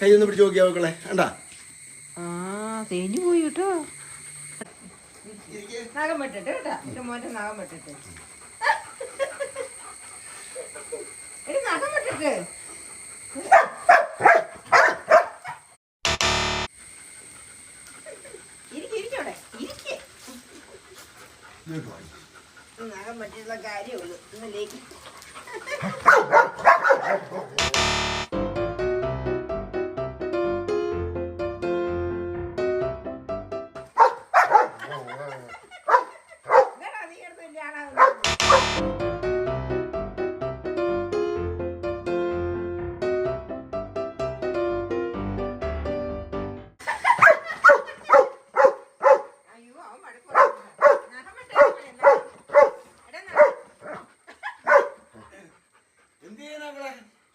കൈ ഒന്ന് പിടിച്ച് നോക്കിയാ മക്കളെ കണ്ടാ തേഞ്ഞു പോയി കേട്ടോ. നഖം വെട്ടിട്ട് കേട്ടാ എന്റെ മോന്റെ നഖം വെട്ടിട്ട് എടി നഖം വെട്ടിട്ട് ഇരിക്കോടെ ഇരിക്കേ നഖം പറ്റിയുള്ള കാര്യമുള്ളൂ ഇന്നലേക്ക്.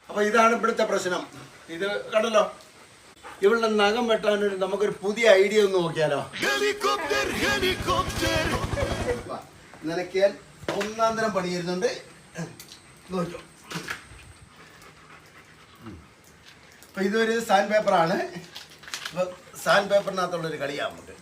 അപ്പൊ ഇതാണ് ഇവിടുത്തെ പ്രശ്നം. ഇത് കണ്ടല്ലോ, ഇവളുടെ നഖം വെട്ടാനൊരു നമുക്കൊരു പുതിയ ഐഡിയ ഒന്ന് നോക്കിയാലോ. നിനക്കിയാൽ ഒന്നാം തരം പണി വരുന്നുണ്ട്. നോക്കൂ, അപ്പൊ ഇതൊരു സാൻഡ് പേപ്പറാണ്. അപ്പൊ സാൻഡ് പേപ്പറിനകത്തുള്ളൊരു കളിയാണ് നമുക്ക്.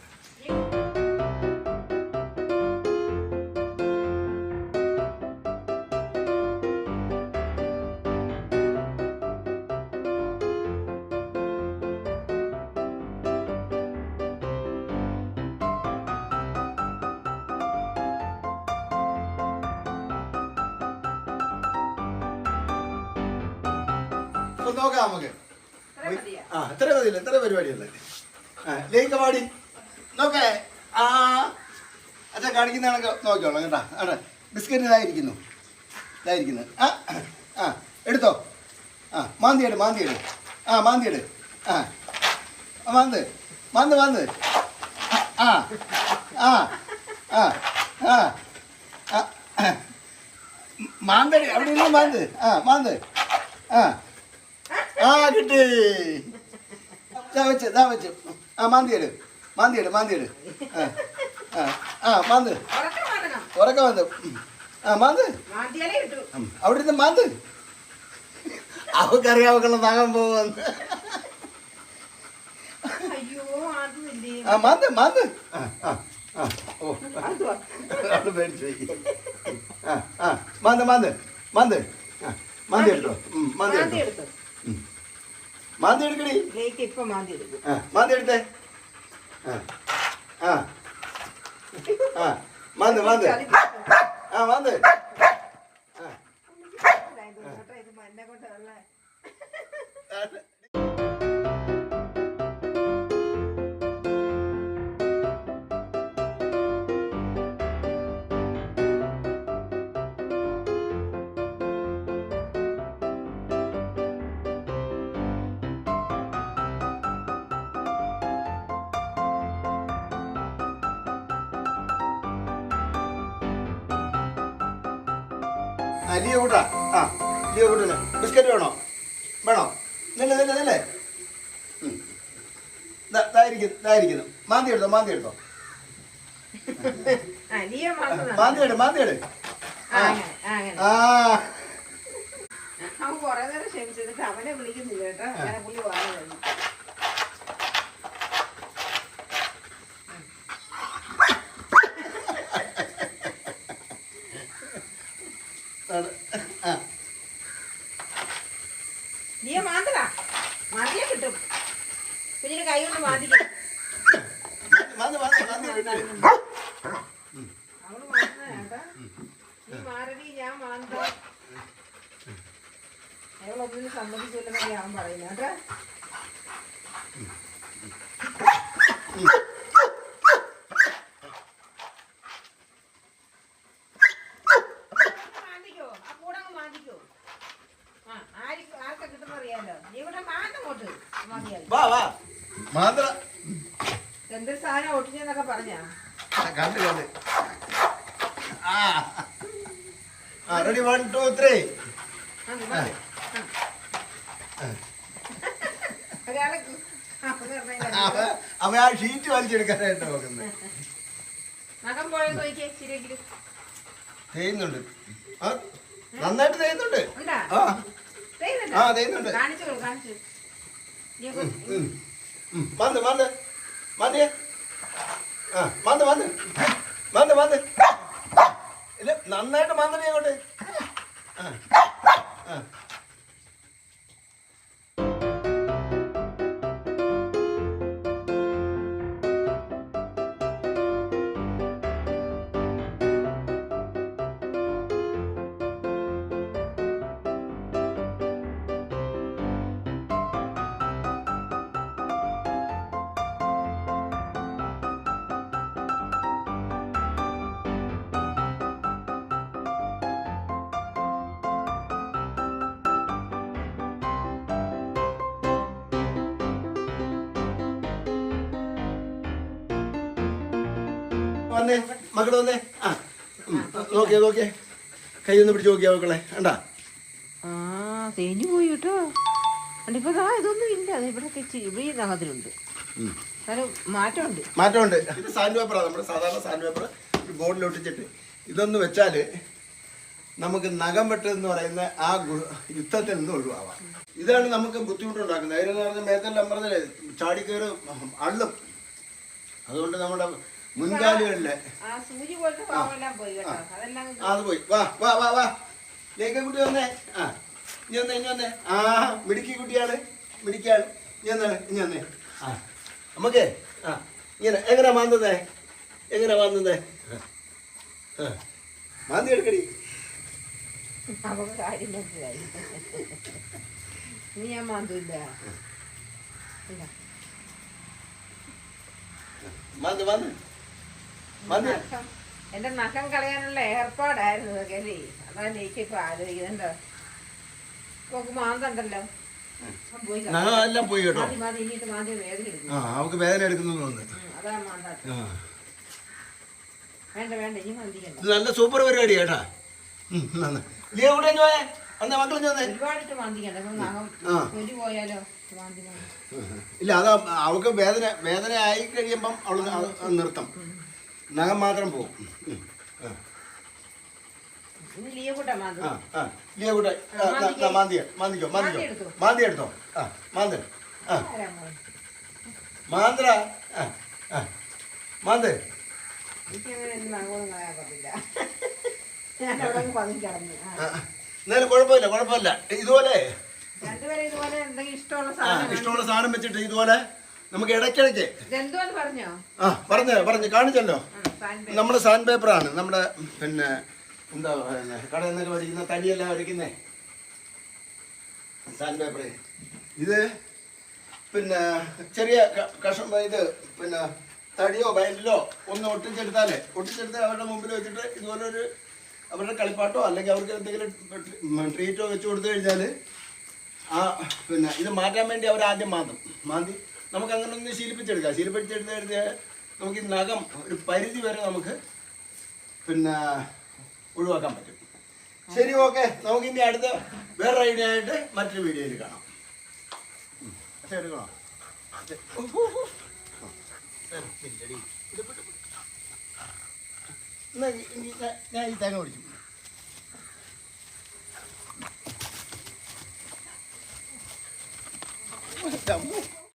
നോക്കാം നമുക്ക്. എത്ര മതിയില്ല, എത്ര പരിപാടിയുള്ളത്. ലേക്ക പാടി നോക്കേ. അച്ഛൻ കാണിക്കുന്നതാണൊക്കെ നോക്കിയോളാം കേട്ടാ. ബിസ്ക്കറ്റ് ഇതായിരിക്കുന്നു. എടുത്തോ. മാന്തിയെട്. മാന്തിയെട്. മാന്ത് മാന്തടി അവിടെ ഇരുന്ന് മാന്ത്. കിട്ടി. വെച്ച് മാന്തിയെട്. മാന്ത് ഉറക്കം വന്ന് മാന്ത് അവിടെ ഇരുന്ന് മാന്ത്. അവക്കറിയാം അവക്കുള്ള നഖം പോകുമെന്ന്. മാന്ത് പേടിച്ചു പോയി. മാന്തി എടുത്തോ. മാന്തി എടുക്കണേ. മാന്തി എടുത്തേ. മാന്ത് മാന്ത്. ലിയോ കൂട്ടാ. ലിയോ കൂട്ടിന് ബിസ്ക്കറ്റ് വേണോ? നില്ലേ ഇതായിരിക്കുന്നു. മാന്തി എടുത്തോ. മാന്തിയെട്. കൊറേ നേരം ക്ഷമിച്ചിട്ട് അവനെ വിളിക്കുന്നില്ല കേട്ടോ. അങ്ങനെ പുള്ളി പറഞ്ഞു. നീ മാന്തടാ. മാന്തിയാ കിട്ടും. പിന്നെ കൈ കൊണ്ട് മാന്തിക്കും. അവള് മാറ്റുന്നേട്ടാ. നീ മാറടി, ഞാൻ മാന്താ. അയാളൊന്നിനും സമ്മതിച്ചില്ലെന്നൊക്കെ ഞാൻ പറയുന്ന കേട്ടാ. എന്തൊരു സാധനം ഒട്ടിഞ്ഞെന്നൊക്കെ പറഞ്ഞാ കണ്ട് റെഡി 1 2 3. അവ ആ ഷീറ്റ് വലിച്ചെടുക്കാനായിട്ട് നോക്കുന്നത്. തേയുന്നുണ്ട്. നന്നായിട്ട് തേയുന്നുണ്ട്. തേയുന്നുണ്ട്. മാന്ത് മാന്ത് മാന്തിയേ ആ മാന്ത് മാന്ത് മാന്ത് മാന്ത് ഇല്ല നന്നായിട്ട് മാന്തണേ അങ്ങോട്ട് ആ ആ വന്നേ മക്കള് വന്നേ ആ നോക്കിയേ നോക്കിയേ കൈ ഒന്ന് പിടിച്ച് നോക്കിയാ മക്കളെ കണ്ടാ ആ തേഞ്ഞു പോയി കേട്ടോ ഇപ്പൊ ഇതൊന്നും ഇല്ല ഇവിടെ ഇവിടെ ഈ നഖത്തിലുണ്ട് മാറ്റമുണ്ട് മാറ്റമുണ്ട് ഇത് സാൻഡ് പേപ്പറാണ് നമ്മുടെ സാധാരണ സാൻഡ് പേപ്പർ ഒരു ബോർഡിൽ ഒട്ടിച്ചിട്ട് ഇതൊന്ന് വെച്ചാല് നമുക്ക് നഖം വെട്ട് എന്ന് പറയുന്ന ആ യുദ്ധത്തിൽ നിന്ന് ഒഴിവാവാം ഇതാണ് നമുക്ക് ബുദ്ധിമുട്ടുണ്ടാക്കുന്നത് അതിനെന്ന് പറഞ്ഞാൽ മേത്തെല്ലാം പറഞ്ഞാലേ ചാടിക്കയറ് അള്ളും അതുകൊണ്ട് നമ്മുടെ മുൻകാലുകളിലെ അത് പോയി വാ വാ വാ വാ ലേഖ കുട്ടി വന്നേ ആ ഇനി വന്നേ ഇനി വന്നേ ആ മിടുക്കി കുട്ടിയാണ് മിടുക്കിയാണ് ഇനി വന്നാണ് ഇനി വന്നേ ആ നമുക്കേ ആ ഇങ്ങനെ എങ്ങനെ മാന്തുന്നേ എങ്ങനെ മാന്തുന്നേ മാന്തി എടുക്കടി ഞാൻ മാന്തൂല്ല മാന്ത് മാന്ത് മാന്ത് എന്റെ നഖം കളയാനുള്ള ഏർപ്പാടായിരുന്നു അല്ലേ അതാണ് എനിക്കിപ്പോ ആലോചിക്കുന്നുണ്ടോ ഇപ്പൊ മാന്തണ്ടല്ലോ എല്ലാം പോയി കേട്ടോ ഇനിയിട്ട് മാന്തി വേദന എടുക്കും ആ അവക്ക് വേദന എടുക്കുന്നു അതാണ് മാന്താ വേണ്ട വേണ്ട ഇനി മാന്തിക്കണ്ട ഇത് നല്ല സൂപ്പർ പരിപാടി കേട്ടാ ലിയ കൂടെ പോയേ വന്നേ മക്കളും വന്നേ ഒരുപാടിട്ട് മാന്തിക്കണ്ട നഖം തൊലി പോയാലോ മാന്തി ഇല്ല അത് അവൾക്ക് വേദന ആയി കഴിയുമ്പം അവള് നിർത്തും നഖം മാത്രം പോകും ലിയ കൂട്ടാ മാന്തി ലിയ കൂടെ മാന്തിക്കോ മാന്തിക്കോ മാന്തി എടുത്തോ ആ മാന്ത് ആ മാന്ത്ര ആ മാന്ത് എന്നാലും കുഴപ്പമില്ല കുഴപ്പമില്ല ഇതുപോലെ ഇഷ്ടമുള്ള സാധനം വെച്ചിട്ട് ഇതുപോലെ നമുക്ക് ഇടയ്ക്കിടയ്ക്ക് ആ പറഞ്ഞു കാണിച്ചല്ലോ നമ്മുടെ സാൻഡ് പേപ്പറാണ് നമ്മുടെ പിന്നെ എന്താ കടയിൽ നിന്നൊക്കെ വരയ്ക്കുന്ന തടിയെല്ലാം വരയ്ക്കുന്നേ സാൻഡ് പേപ്പർ ഇത് പിന്നെ ചെറിയ കഷം ഇത് പിന്നെ തടിയോ ബയലിലോ ഒന്ന് ഒട്ടിച്ചെടുത്താൽ അവരുടെ മുമ്പിൽ വെച്ചിട്ട് ഇതുപോലെ ഒരു അവരുടെ കളിപ്പാട്ടോ അല്ലെങ്കിൽ അവർക്ക് എന്തെങ്കിലും ട്രീറ്റോ വെച്ച് കൊടുത്തു കഴിഞ്ഞാൽ ആ പിന്നെ ഇത് മാറ്റാൻ വേണ്ടി അവർ ആദ്യം മാന്തി നമുക്ക് അങ്ങനെ ഒന്ന് ശീലിപ്പിച്ചെടുത്ത് കഴിഞ്ഞാൽ നമുക്ക് ഈ നഖം ഒരു പരിധി വരെ നമുക്ക് പിന്നെ ഒഴിവാക്കാൻ പറ്റും ശരി ഓക്കെ നമുക്ക് ഇനി അടുത്ത വേറെ ഐഡിയ ആയിട്ട് മറ്റൊരു വീഡിയോയിൽ കാണാം എടുക്കണോ ഞാൻ ഈ തേങ്ങ പിടിച്ചു